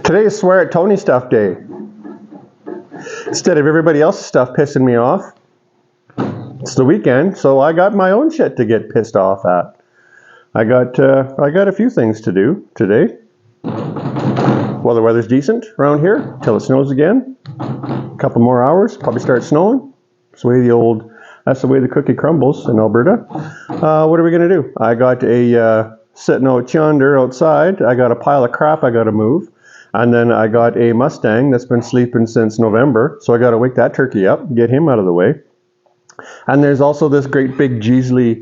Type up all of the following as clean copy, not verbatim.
Today is Swear at Tony Stuff Day. Instead of everybody else's stuff pissing me off, it's the weekend, so I got my own shit to get pissed off at. I got a few things to do today. Well, the weather's decent around here till it snows again. A couple more hours, probably start snowing. That's the way the cookie crumbles in Alberta. What are we gonna do? I got a sitting out yonder outside. I got a pile of crap I got to move. And then I got a Mustang that's been sleeping since November, so I got to wake that turkey up, get him out of the way. And there's also this great big Jeesley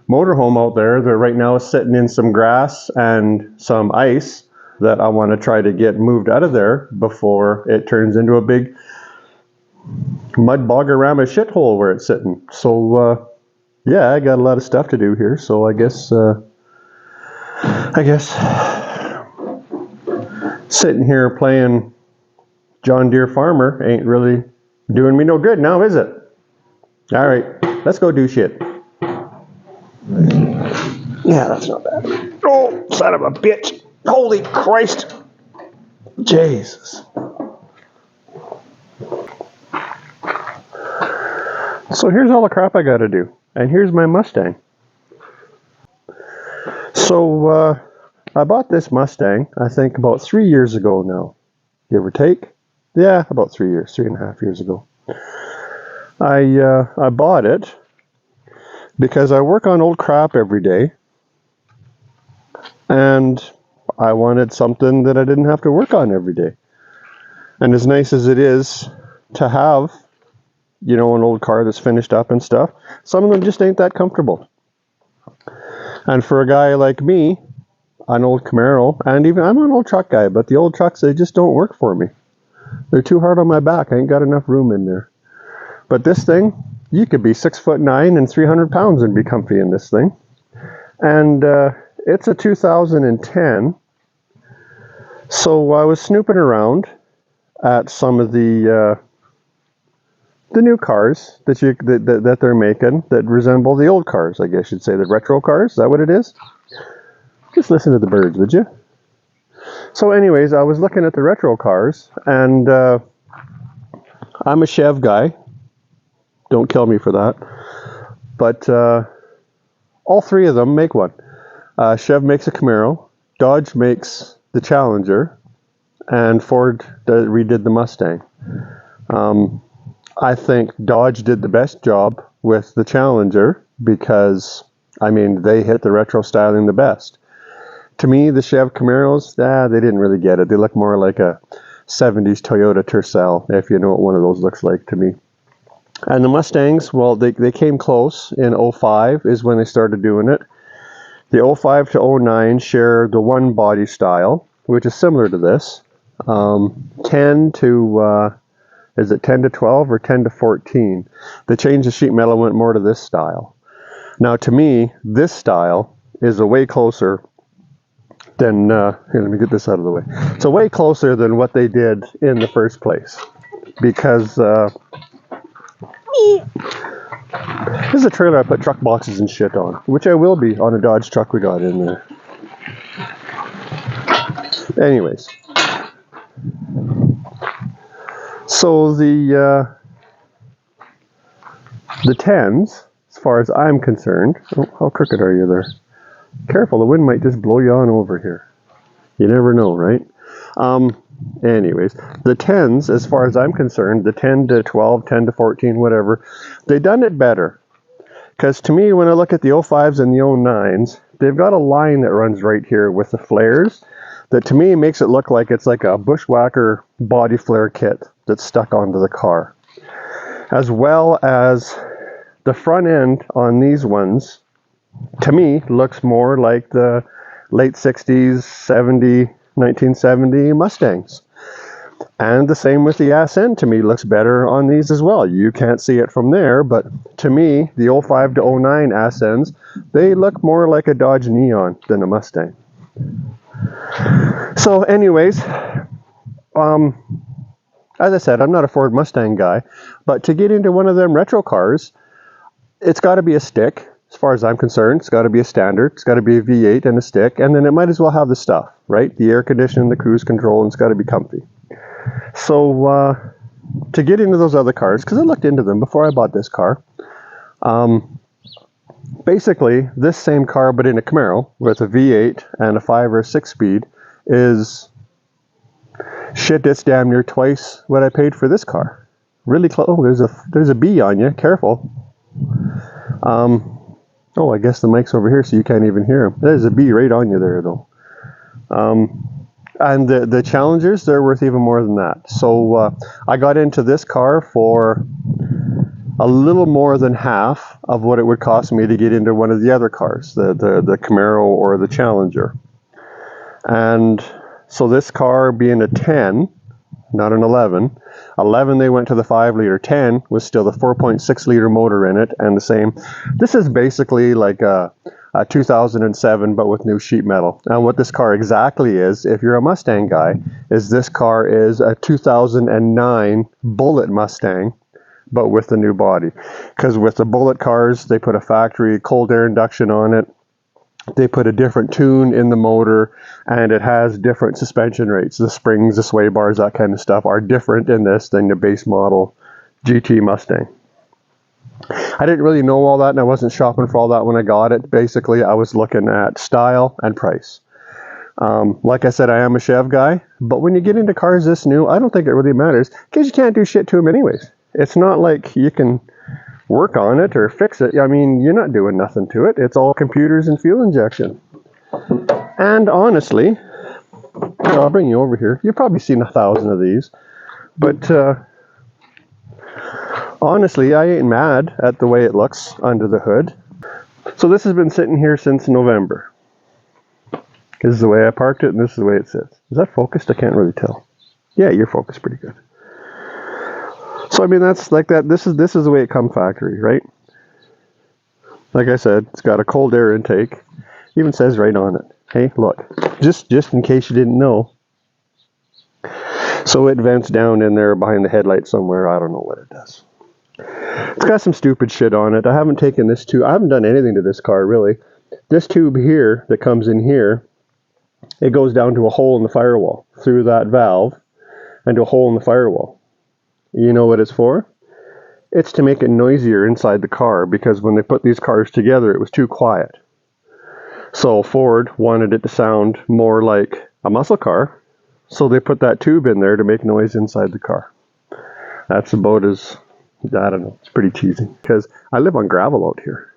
motorhome out there that right now is sitting in some grass and some ice that I want to try to get moved out of there before it turns into a big mud boggerama shithole where it's sitting. So yeah, I got a lot of stuff to do here, so I guess sitting here playing John Deere Farmer ain't really doing me no good now, is it? All right, let's go do shit. Yeah, that's not bad. Oh, son of a bitch. Holy Christ. Jesus. So here's all the crap I gotta do. And here's my Mustang. So, I bought this Mustang, I think about 3 years ago now, give or take. Yeah, about 3 years, 3.5 years ago. I bought it because I work on old crap every day, and I wanted something that I didn't have to work on every day. And as nice as it is to have, you know, an old car that's finished up and stuff, some of them just ain't that comfortable. And for a guy like me, an old Camaro, and even I'm an old truck guy, but the old trucks, they just don't work for me. They're too hard on my back. I ain't got enough room in there. But this thing, you could be 6'9" and 300 pounds and be comfy in this thing. And it's a 2010. So I was snooping around at some of the new cars that they're making that resemble the old cars, I guess you'd say, the retro cars. Is that what it is? Just listen to the birds, would you? So anyways, I was looking at the retro cars, and I'm a Chev guy. Don't kill me for that. But all three of them make one. Chev makes a Camaro, Dodge makes the Challenger, and Ford redid the Mustang. I think Dodge did the best job with the Challenger because, I mean, they hit the retro styling the best. To me, the Chev Camaros, they didn't really get it. They look more like a 70s Toyota Tercel, if you know what one of those looks like to me. And the Mustangs, well, they came close in 05 is when they started doing it. The 05 to 09 share the one body style, which is similar to this. 10 to, is it 10 to 12 or 10 to 14? They changed the sheet metal and went more to this style. Now, to me, this style is a way closer than, here, let me get this out of the way. It's a way closer than what they did in the first place. Because, this is a trailer I put truck boxes and shit on, which I will be on a Dodge truck we got in there. Anyways. So the 10s, as far as I'm concerned, oh, how crooked are you there? Careful, the wind might just blow you on over here. You never know, right? Anyways, the 10s, as far as I'm concerned, the 10 to 12, 10 to 14, whatever, they done it better. Because to me, when I look at the 05s and the 09s, they've got a line that runs right here with the flares that to me makes it look like it's like a bushwhacker body flare kit that's stuck onto the car. As well as the front end on these ones, to me, looks more like the late 60s, 1970 Mustangs. And the same with the ass end, to me, looks better on these as well. You can't see it from there, but to me, the 05 to 09 ass ends, they look more like a Dodge Neon than a Mustang. So anyways, as I said, I'm not a Ford Mustang guy, but to get into one of them retro cars, it's got to be a stick. as far as I'm concerned. It's got to be a standard. It's got to be a V8 and a stick, and then it might as well have the stuff, right? The air conditioning, the cruise control, and it's got to be comfy. So to get into those other cars, because I looked into them before I bought this car, basically this same car but in a Camaro with a V8 and a 5 or 6 speed is shit. It's damn near twice what I paid for this car. Really close. Oh, there's a bee on you. Careful. Oh, I guess the mic's over here so you can't even hear him. There's a bee right on you there though. And the Challengers, they're worth even more than that. So I got into this car for a little more than half of what it would cost me to get into one of the other cars, the Camaro or the Challenger. And so this car being a 10, not an 11, they went to the 5-liter. 10 was still the 4.6-liter motor in it, and the same. This is basically like a 2007 but with new sheet metal. And what this car exactly is, if you're a Mustang guy, is this car is a 2009 Bullet Mustang but with the new body. Because with the Bullet cars, they put a factory cold air induction on it. They put a different tune in the motor, and it has different suspension rates. The springs, the sway bars, that kind of stuff are different in this than the base model GT Mustang. I didn't really know all that, and I wasn't shopping for all that when I got it. Basically, I was looking at style and price. Like I said, I am a Chev guy, but when you get into cars this new, I don't think it really matters, because you can't do shit to them anyways. It's not like you can work on it or fix it. I mean, you're not doing nothing to it. It's all computers and fuel injection. And honestly, I'll bring you over here. You've probably seen 1,000 of these, but honestly, I ain't mad at the way it looks under the hood. So this has been sitting here since November. This is the way I parked it, and this is the way it sits. Is that focused? I can't really tell. Yeah, you're focused pretty good. So I mean, that's like that. This is the way it come factory, right? Like I said, it's got a cold air intake. Even says right on it. Hey, look, just in case you didn't know. So it vents down in there behind the headlight somewhere. I don't know what it does. It's got some stupid shit on it. I haven't taken this tube. I haven't done anything to this car really. This tube here that comes in here, it goes down to a hole in the firewall through that valve and to a hole in the firewall. You know what it's for? It's to make it noisier inside the car, because when they put these cars together, it was too quiet. So Ford wanted it to sound more like a muscle car, so they put that tube in there to make noise inside the car. That's about as, I don't know, it's pretty cheesy, because I live on gravel out here.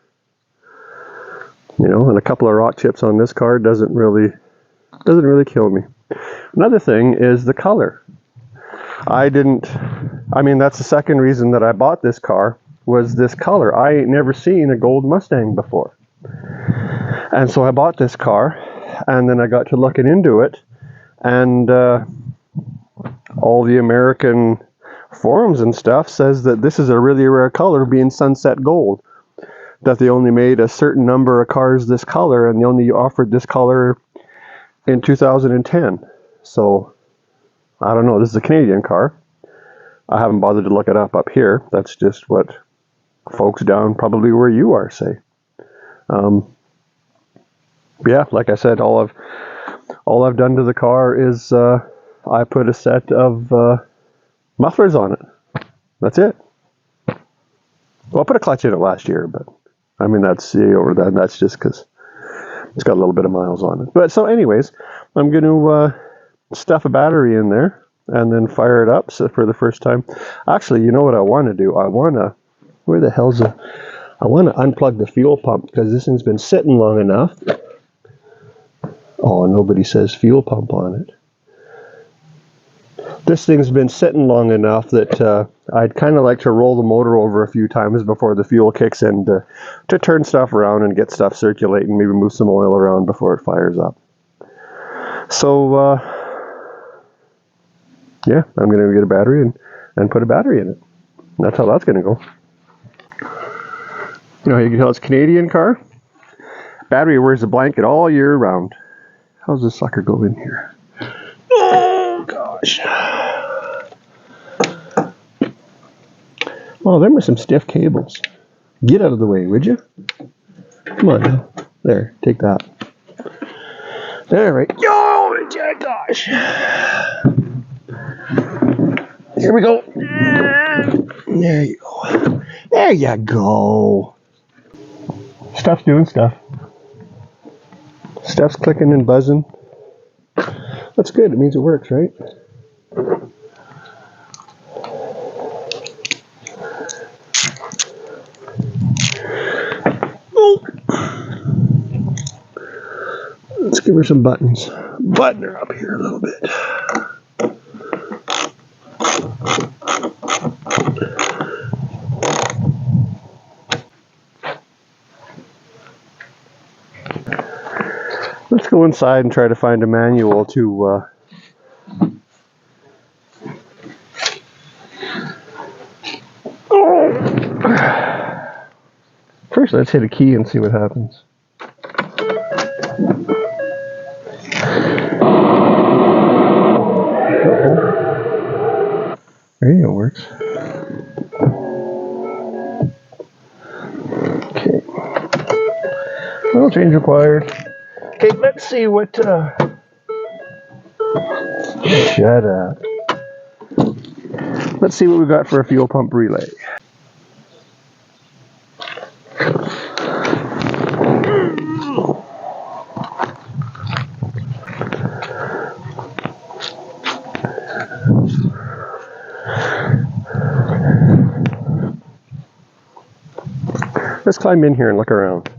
You know, and a couple of rock chips on this car doesn't really kill me. Another thing is the color. I mean, that's the second reason that I bought this car, was this color. I ain't never seen a gold Mustang before. And so I bought this car, and then I got to looking into it, and all the American forums and stuff says that this is a really rare color, being Sunset Gold. That they only made a certain number of cars this color, and they only offered this color in 2010. So I don't know, this is a Canadian car. I haven't bothered to look it up here. That's just what folks down probably where you are say. Yeah, like I said, all I've done to the car is I put a set of mufflers on it. That's it. Well, I put a clutch in it last year, but I mean, that's just because it's got a little bit of miles on it. But so anyways, I'm going to stuff a battery in there and then fire it up so for the first time. Actually, you know what I want to do? I want to unplug the fuel pump, because this thing's been sitting long enough. Oh, nobody says fuel pump on it. This thing's been sitting long enough that I'd kind of like to roll the motor over a few times before the fuel kicks in to turn stuff around and get stuff circulating, maybe move some oil around before it fires up. So, yeah, I'm going to get a battery and put a battery in it. And that's how that's going to go. You know how you can tell it's a Canadian car? Battery wears a blanket all year round. How's this sucker go in here? Oh, gosh. Oh, there were some stiff cables. Get out of the way, would you? Come on. There, take that. All right. Oh, gosh. Here we go. There you go. There you go. Stuff's doing stuff. Stuff's clicking and buzzing. That's good. It means it works, right? Oh. Let's give her some buttons. Button her up here a little bit. Let's go inside and try to find a manual to First, let's hit a key and see what happens. Radio works. Okay. Oil change required. Okay, let's see what. Shut up. Let's see what we got for a fuel pump relay. Let's climb in here and look around.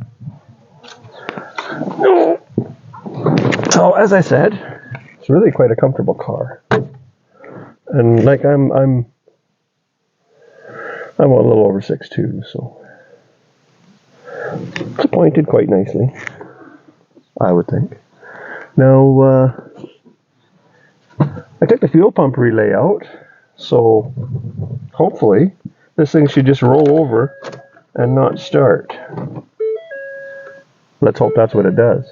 So, as I said, it's really quite a comfortable car, and like I'm a little over 6'2", so it's appointed quite nicely, I would think. Now, I took the fuel pump relay out, so hopefully this thing should just roll over and not start. Let's hope that's what it does.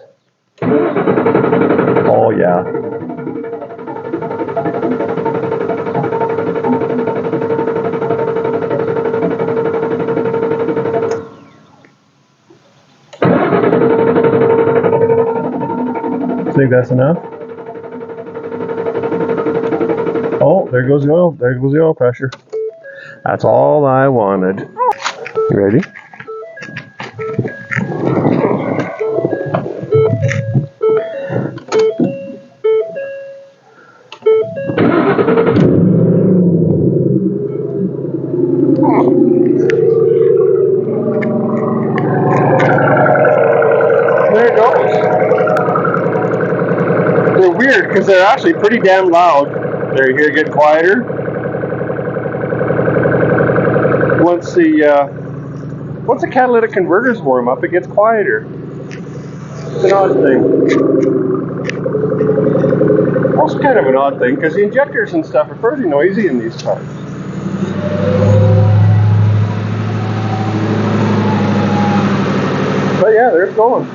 Oh yeah. Think that's enough? Oh, there goes the oil. There goes the oil pressure. That's all I wanted. You ready? There it goes. They're weird because they're actually pretty damn loud. There, you hear it get quieter. Once the catalytic converters warm up, it gets quieter. It's an odd thing. Also kind of an odd thing because the injectors and stuff are pretty noisy in these cars. But yeah, there it's going.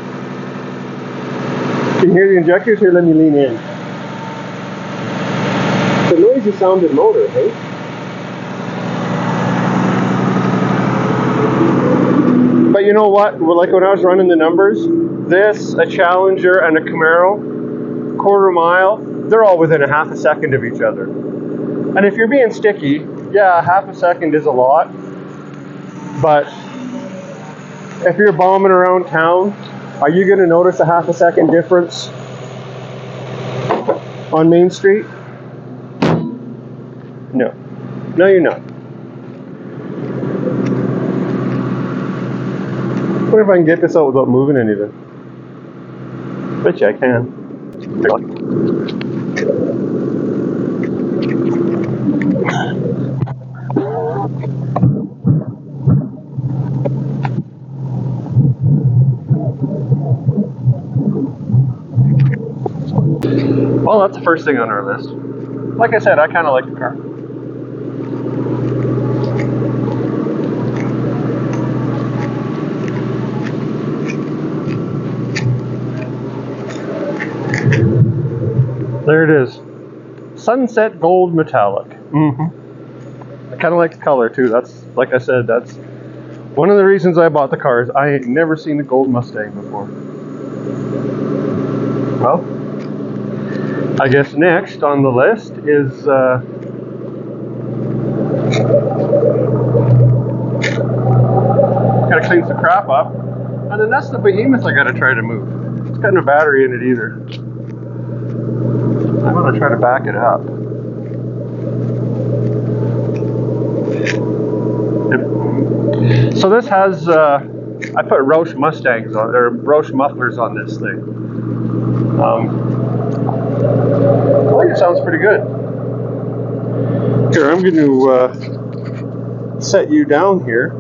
You can hear the injectors here. Let me lean in. It's a noisy sounding motor, hey? But you know what? Like when I was running the numbers, this, a Challenger, and a Camaro, quarter mile, they're all within a half a second of each other. And if you're being sticky, yeah, half a second is a lot. But if you're bombing around town, are you going to notice a half a second difference on Main Street? No. No, you're not. I wonder if I can get this out without moving anything. Bet you I can. Well, that's the first thing on our list. Like I said, I kind of like the car. There it is. Sunset Gold Metallic. I kind of like the color too. That's, like I said, that's One of the reasons I bought the car is I had never seen a gold Mustang before. Well, I guess next on the list is gotta clean some crap up, and then that's the behemoth I gotta try to move. It's got no battery in it either. I'm gonna try to back it up. So this has I put Roush Mustangs on, or Roush mufflers on this thing. I think it sounds pretty good. Here, I'm going to set you down here.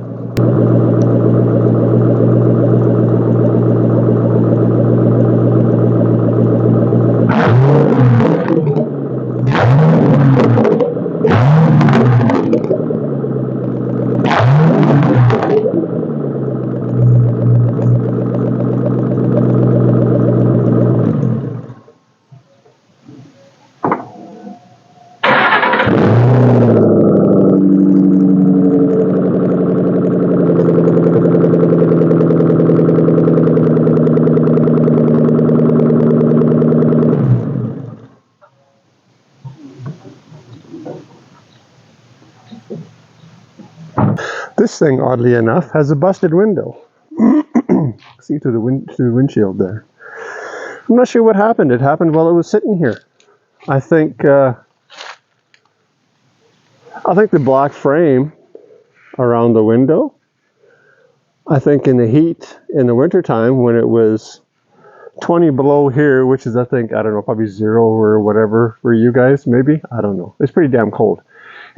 This thing, oddly enough, has a busted window. See through the windshield there. I'm not sure what happened. It happened while it was sitting here. I think the black frame around the window. I think in the heat in the wintertime when it was 20 below here, which is I think, I don't know, probably 0 or whatever for you guys, maybe. I don't know. It's pretty damn cold.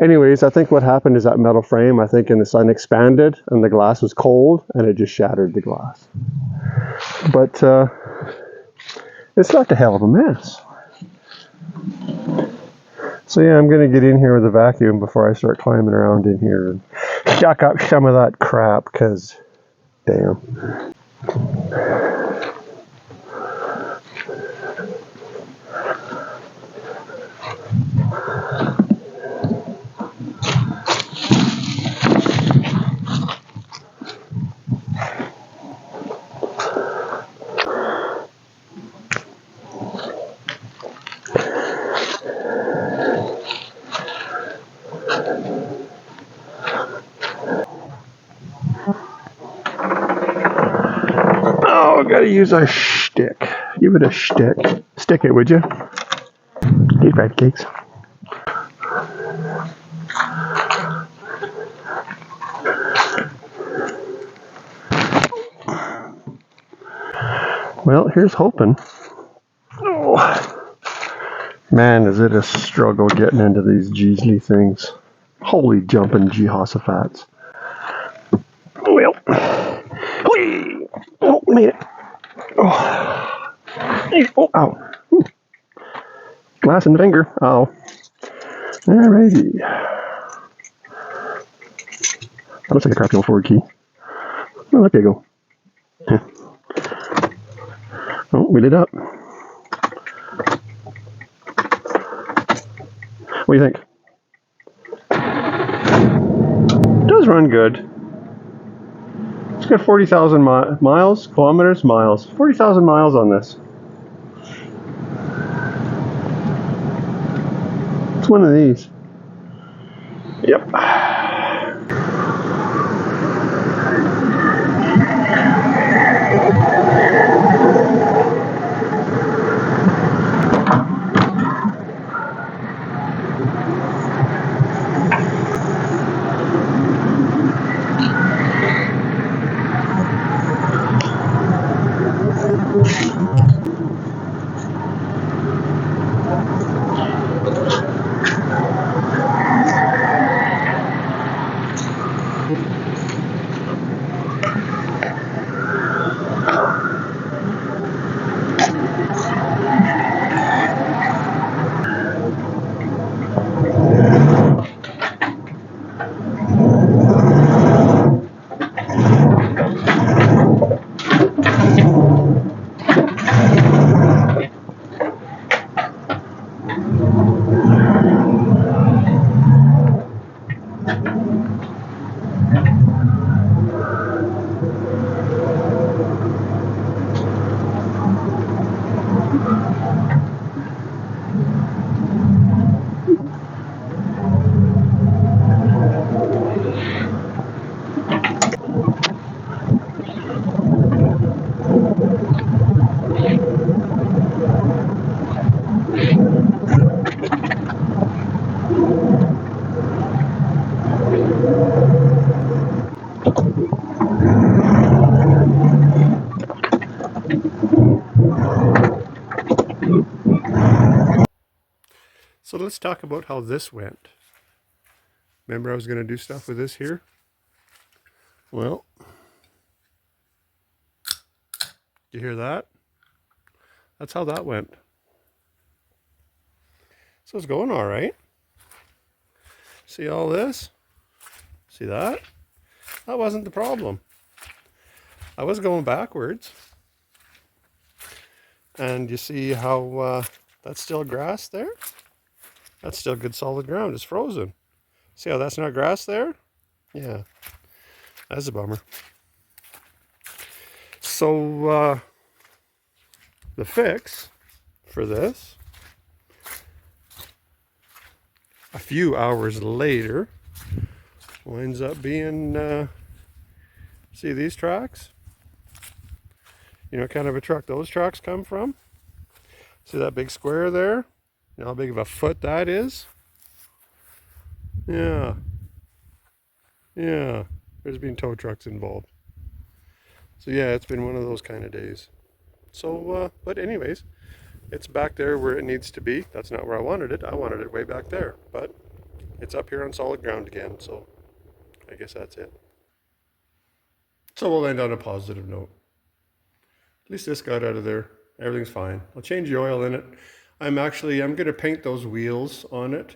Anyways, I think what happened is that metal frame, I think in the sun expanded and the glass was cold and it just shattered the glass. But it's not the hell of a mess. So yeah, I'm going to get in here with a vacuum before I start climbing around in here and yuck up some of that crap, because damn. Gotta use our shtick. Give it a shtick. Stick it, would you? Deep fried cakes. Well, here's hoping. Oh. Man, is it a struggle getting into these Jeesley things. Holy jumping Jehoshaphat's. Well. Whee! Oh, made it. Oh, oh, ow. Ooh. Glass in the finger. Ow. Alrighty. That looks like a crappy old Ford key. Oh, there you go. Oh, we lit up. What do you think? It does run good. It's got 40,000 miles, kilometers, miles. 40,000 miles on this. It's one of these. Yep. So let's talk about how this went. Remember I was going to do stuff with this here? Well, you hear that? That's how that went. So it's going all right. See all this? See that? That wasn't the problem. I was going backwards. And you see how that's still grass there? That's still good solid ground. It's frozen. See how that's not grass there? Yeah, that's a bummer. So the fix for this, a few hours later, winds up being, see these tracks? You know what kind of a truck those tracks come from? See that big square there? You know how big of a foot that is? Yeah. Yeah. There's been tow trucks involved. So yeah, it's been one of those kind of days. So, but anyways, it's back there where it needs to be. That's not where I wanted it. I wanted it way back there. But it's up here on solid ground again. So I guess that's it. So we'll end on a positive note. At least this got out of there. Everything's fine. I'll change the oil in it. I'm going to paint those wheels on it.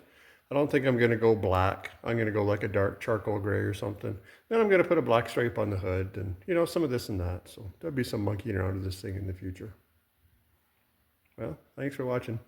I don't think I'm going to go black. I'm going to go like a dark charcoal gray or something. Then I'm going to put a black stripe on the hood and, you know, some of this and that. So there'll be some monkeying around with this thing in the future. Well, thanks for watching.